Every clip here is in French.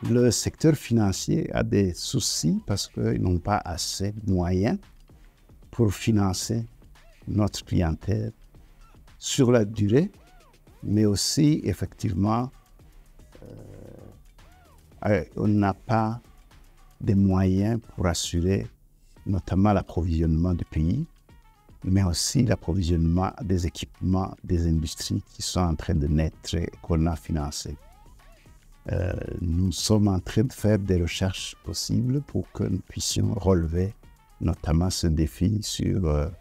Le secteur financier a des soucis parce qu'ils n'ont pas assez de moyens pour financer notre clientèle sur la durée, mais aussi, effectivement, on n'a pas de moyens pour assurer notamment l'approvisionnement du pays, mais aussi l'approvisionnement des équipements des industries qui sont en train de naître et qu'on a financées. Nous sommes en train de faire des recherches possibles pour que nous puissions relever notamment ce défi sur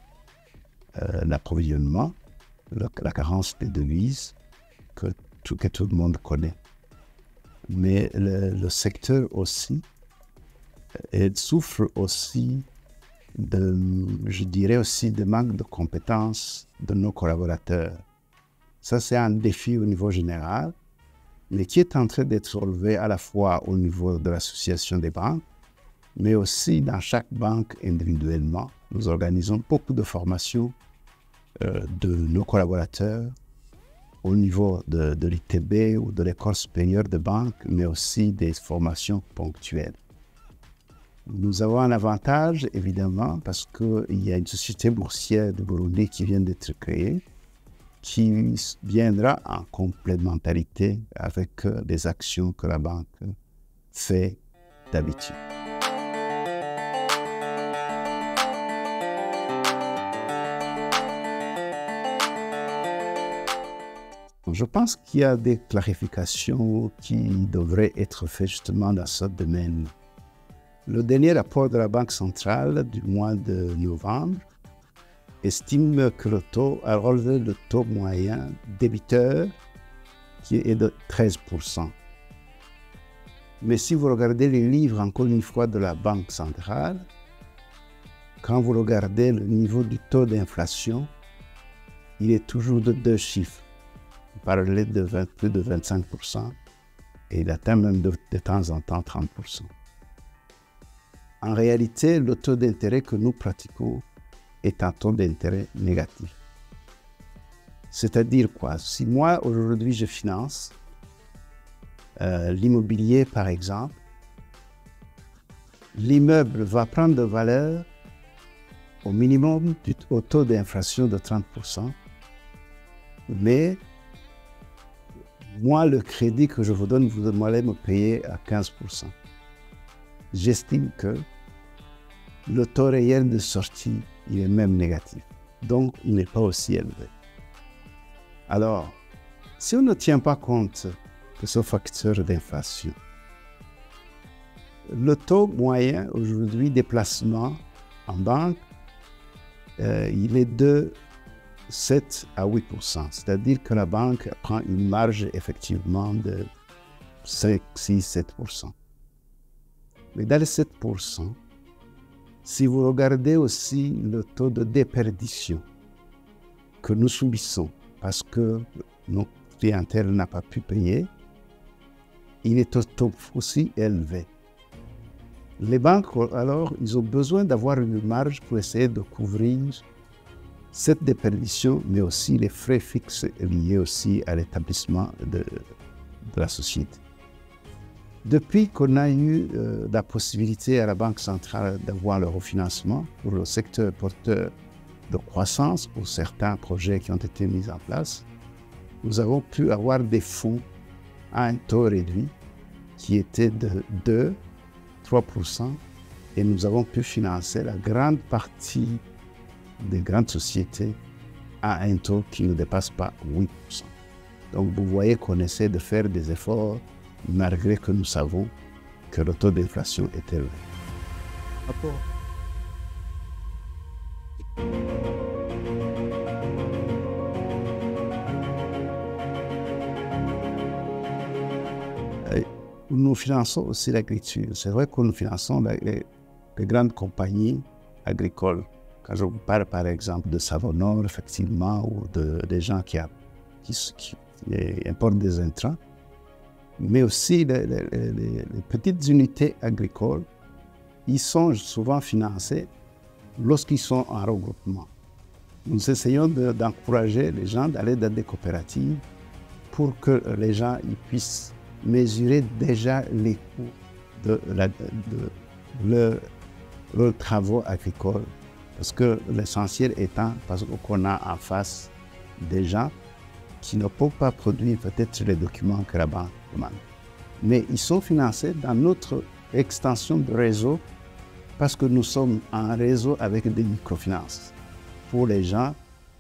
l'approvisionnement, la carence des devises que tout le monde connaît. Mais le secteur aussi souffre aussi de manque de compétences de nos collaborateurs. Ça, c'est un défi au niveau général, mais qui est en train d'être relevé à la fois au niveau de l'association des banques, mais aussi dans chaque banque individuellement. Nous organisons beaucoup de formations de nos collaborateurs au niveau de l'ITB ou de l'École supérieure de banque, mais aussi des formations ponctuelles. Nous avons un avantage, évidemment, parce qu'il y a une société boursière de Burundi qui vient d'être créée, qui viendra en complémentarité avec les actions que la banque fait d'habitude. Je pense qu'il y a des clarifications qui devraient être faites justement dans ce domaine. Le dernier rapport de la Banque centrale du mois de novembre estime que le taux a relevé le taux moyen débiteur qui est de 13%. Mais si vous regardez les livres, encore une fois, de la Banque centrale, quand vous regardez le niveau du taux d'inflation, il est toujours de 2 chiffres. Il parlait de plus de 25% et il atteint même de temps en temps 30%. En réalité, le taux d'intérêt que nous pratiquons est un taux d'intérêt négatif. C'est-à-dire quoi? Si moi, aujourd'hui, je finance l'immobilier, par exemple, l'immeuble va prendre de valeur au minimum au taux d'inflation de 30%, mais moi, le crédit que je vous donne, vous allez me payer à 15%. J'estime que le taux réel de sortie, il est même négatif. Donc, il n'est pas aussi élevé. Alors, si on ne tient pas compte de ce facteur d'inflation, le taux moyen aujourd'hui des placements en banque, il est de 7 à 8%. C'est-à-dire que la banque prend une marge effectivement de 5, 6, 7%. Mais dans les 7%, si vous regardez aussi le taux de déperdition que nous subissons parce que notre clientèle n'a pas pu payer, il est aussi élevé. Les banques, alors, ils ont besoin d'avoir une marge pour essayer de couvrir cette déperdition, mais aussi les frais fixes liés aussi à l'établissement de la société. Depuis qu'on a eu la possibilité à la Banque centrale d'avoir le refinancement pour le secteur porteur de croissance, pour certains projets qui ont été mis en place, nous avons pu avoir des fonds à un taux réduit qui était de 2-3%, et nous avons pu financer la grande partie des grandes sociétés à un taux qui ne dépasse pas 8%. Donc vous voyez qu'on essaie de faire des efforts malgré que nous savons que le taux d'inflation est élevé. Nous finançons aussi l'agriculture. C'est vrai que nous finançons les grandes compagnies agricoles. Quand je vous parle par exemple de Savonor, effectivement, ou des gens qui importent des intrants, mais aussi les petites unités agricoles, ils sont souvent financés lorsqu'ils sont en regroupement. Nous essayons d'encourager les gens d'aller dans des coopératives pour que les gens ils puissent mesurer déjà les coûts de leurs travaux agricoles. Parce que l'essentiel étant, parce qu'on a en face des gens qui ne peuvent pas produire peut-être les documents que la banque demande. Mais ils sont financés dans notre extension de réseau parce que nous sommes en réseau avec des microfinances. Pour les gens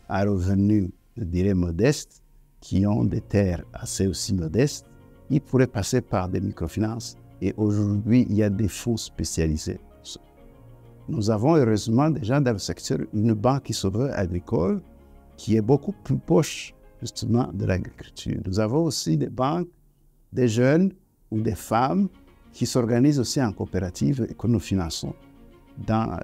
à revenus, je dirais, modestes, qui ont des terres assez aussi modestes, ils pourraient passer par des microfinances. Et aujourd'hui, il y a des fonds spécialisés. Nous avons heureusement déjà dans le secteur une banque sauveur agricole qui est beaucoup plus proche justement de l'agriculture. Nous avons aussi des banques, des jeunes ou des femmes qui s'organisent aussi en coopérative et que nous finançons dans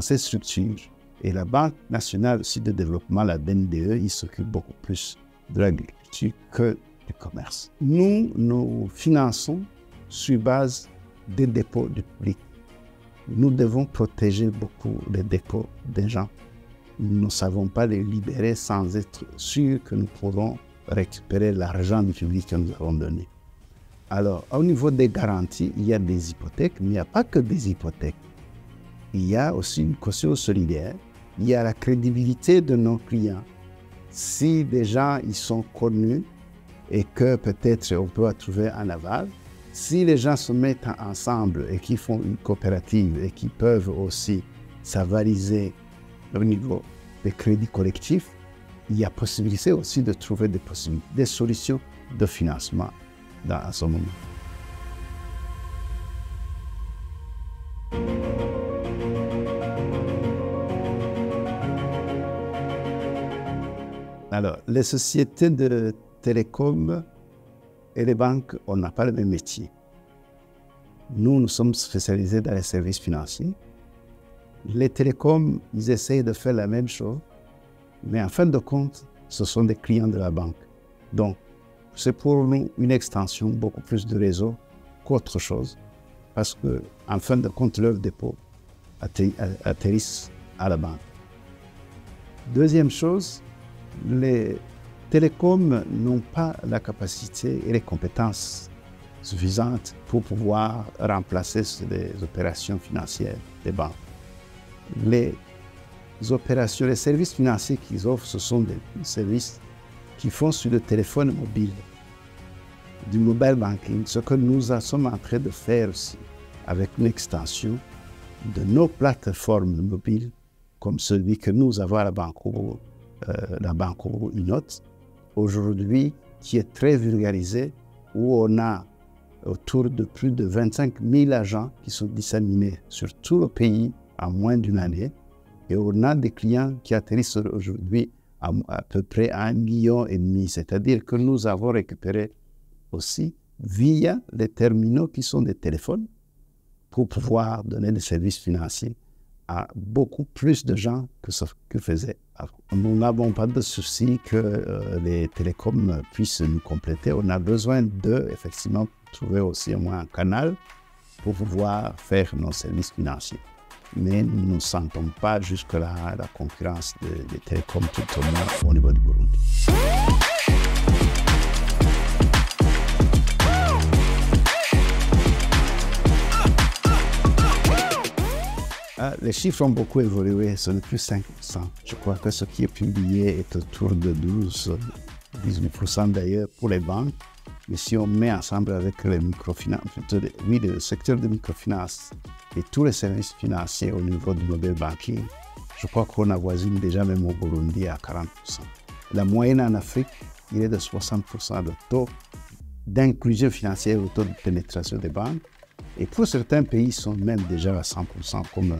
ces structures. Et la Banque nationale aussi de développement, la BNDE, il s'occupe beaucoup plus de l'agriculture que du commerce. Nous finançons sur base des dépôts du public. Nous devons protéger beaucoup les dépôts des gens. Nous ne savons pas les libérer sans être sûrs que nous pourrons récupérer l'argent du public que nous avons donné. Alors, au niveau des garanties, il y a des hypothèques, mais il n'y a pas que des hypothèques. Il y a aussi une caution solidaire. Il y a la crédibilité de nos clients. Si des gens ils sont connus et que peut-être on peut trouver un aval, si les gens se mettent ensemble et qui font une coopérative et qui peuvent aussi s'avaliser au niveau des crédits collectifs, il y a possibilité aussi de trouver des solutions de financement dans ce moment. Alors, les sociétés de télécom et les banques, on n'a pas le même métier. Nous sommes spécialisés dans les services financiers. Les télécoms, ils essayent de faire la même chose, mais en fin de compte, ce sont des clients de la banque. Donc, c'est pour nous une extension, beaucoup plus de réseau qu'autre chose, parce qu'en fin de compte, leurs dépôts atterrissent à la banque. Deuxième chose, les télécoms n'ont pas la capacité et les compétences suffisantes pour pouvoir remplacer les opérations financières des banques. Les opérations, les services financiers qu'ils offrent, ce sont des services qui font sur le téléphone mobile, du mobile banking, ce que nous sommes en train de faire aussi avec une extension de nos plateformes mobiles, comme celui que nous avons à la Banco Inote, aujourd'hui, qui est très vulgarisé, où on a autour de plus de 25 000 agents qui sont disséminés sur tout le pays en moins d'une année. Et on a des clients qui atterrissent aujourd'hui à peu près à 1,5 million. C'est-à-dire que nous avons récupéré aussi via les terminaux qui sont des téléphones pour pouvoir donner des services financiers à beaucoup plus de gens que ce que faisaient avant. Nous n'avons pas de souci que les télécoms puissent nous compléter. On a besoin d'eux, effectivement, pour trouver aussi au moins un canal pour pouvoir faire nos services financiers. Mais nous ne sentons pas jusque-là la concurrence des télécoms tout au moins au niveau du Burundi. Les chiffres ont beaucoup évolué, ce n'est plus 5%. Je crois que ce qui est publié est autour de 12-18% d'ailleurs pour les banques. Mais si on met ensemble avec les microfinances, le secteur de microfinance et tous les services financiers au niveau du mobile banking, je crois qu'on avoisine déjà même au Burundi à 40%. La moyenne en Afrique, il est de 60% de taux d'inclusion financière, au taux de pénétration des banques. Et pour certains pays, ils sont même déjà à 100%, comme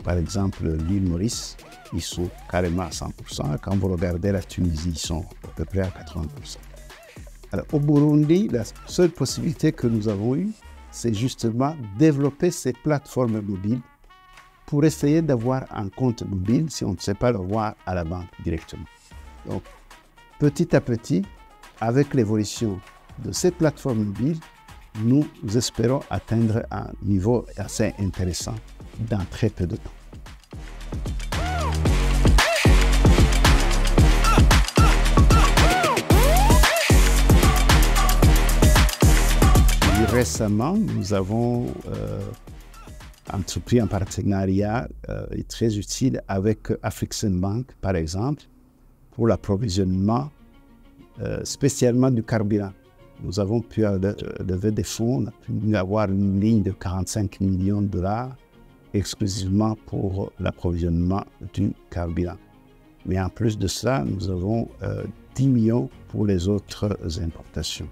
par exemple l'île Maurice, ils sont carrément à 100%. Quand vous regardez la Tunisie, ils sont à peu près à 80%. Alors, au Burundi, la seule possibilité que nous avons eue, c'est justement développer ces plateformes mobiles pour essayer d'avoir un compte mobile si on ne sait pas le voir à la banque directement. Donc, petit à petit, avec l'évolution de ces plateformes mobiles, nous espérons atteindre un niveau assez intéressant dans très peu de temps. récemment, nous avons entrepris un partenariat très utile avec Afreximbank, par exemple, pour l'approvisionnement spécialement du carburant. Nous avons pu lever des fonds, on a pu avoir une ligne de 45 millions de dollars exclusivement pour l'approvisionnement du carburant. Mais en plus de cela, nous avons 10 millions pour les autres importations.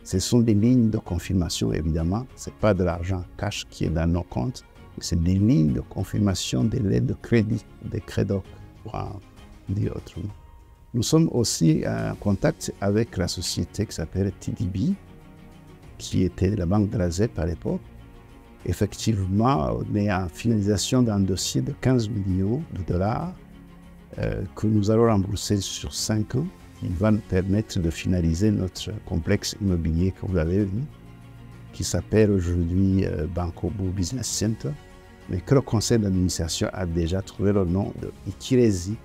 Ce sont des lignes de confirmation, évidemment. Ce n'est pas de l'argent cash qui est dans nos comptes, mais c'est des lignes de confirmation des lettres de crédit, des crédocs, pour en dire autrement. Nous sommes aussi en contact avec la société qui s'appelle TDB, qui était la banque de la ZEP à l'époque. Effectivement, on est en finalisation d'un dossier de 15 millions de dollars que nous allons rembourser sur 5 ans. Il va nous permettre de finaliser notre complexe immobilier que vous avez vu, qui s'appelle aujourd'hui Bankobo Business Center, mais que le conseil d'administration a déjà trouvé le nom de Ikirezi,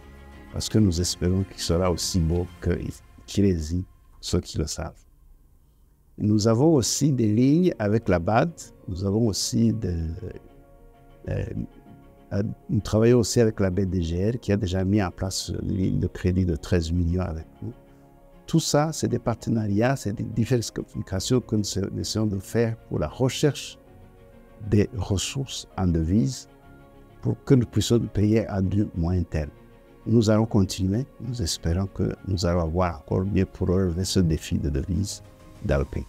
parce que nous espérons qu'il sera aussi beau que Ikirezi, ceux qui le savent. Nous avons aussi des lignes avec la BAD, nous travaillons aussi avec la BDGR qui a déjà mis en place une ligne de crédit de 13 millions avec nous. Tout ça, c'est des partenariats, c'est des diversifications que nous essayons de faire pour la recherche des ressources en devises pour que nous puissions payer à du moyen terme. Nous allons continuer, nous espérons que nous allons avoir encore mieux pour relever ce défi de devises dans le pays.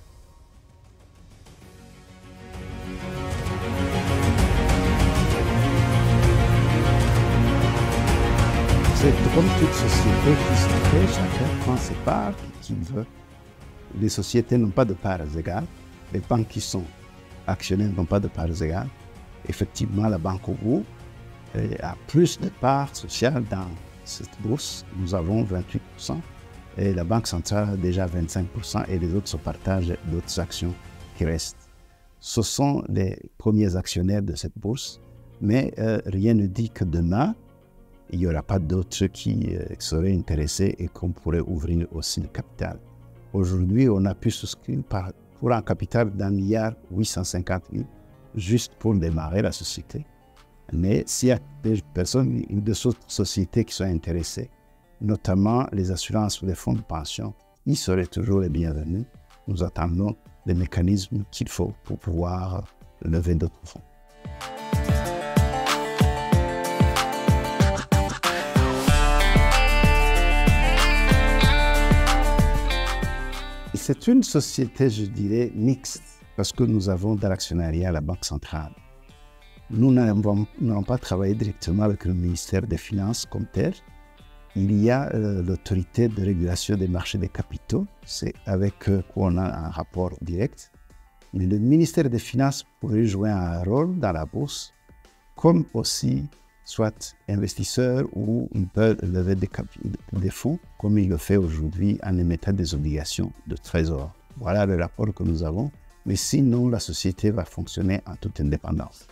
C'est comme toute société qui se crée, chacun prend ses parts qu'il veut. Les sociétés n'ont pas de parts égales. Les banques qui sont actionnaires n'ont pas de parts égales. Effectivement, la Bankobo a plus de parts sociales dans cette bourse. Nous avons 28% et la Banque centrale a déjà 25% et les autres se partagent d'autres actions qui restent. Ce sont les premiers actionnaires de cette bourse, mais rien ne dit que demain, il n'y aura pas d'autres qui seraient intéressés et qu'on pourrait ouvrir aussi le capital. Aujourd'hui, on a pu souscrire pour un capital d'1,850 milliard juste pour démarrer la société. Mais s'il y a des personnes, des autres sociétés qui sont intéressées, notamment les assurances ou les fonds de pension, ils seraient toujours les bienvenus. Nous attendons les mécanismes qu'il faut pour pouvoir lever d'autres fonds. C'est une société, je dirais, mixte, parce que nous avons dans l'actionnariat la Banque centrale. Nous n'avons pas travaillé directement avec le ministère des Finances comme tel. Il y a l'autorité de régulation des marchés des capitaux, c'est avec eux qu'on a un rapport direct. Mais le ministère des Finances pourrait jouer un rôle dans la bourse, comme aussi soit investisseur ou on peut lever des fonds, comme il le fait aujourd'hui en émettant des obligations de trésor. Voilà le rapport que nous avons, mais sinon la société va fonctionner en toute indépendance.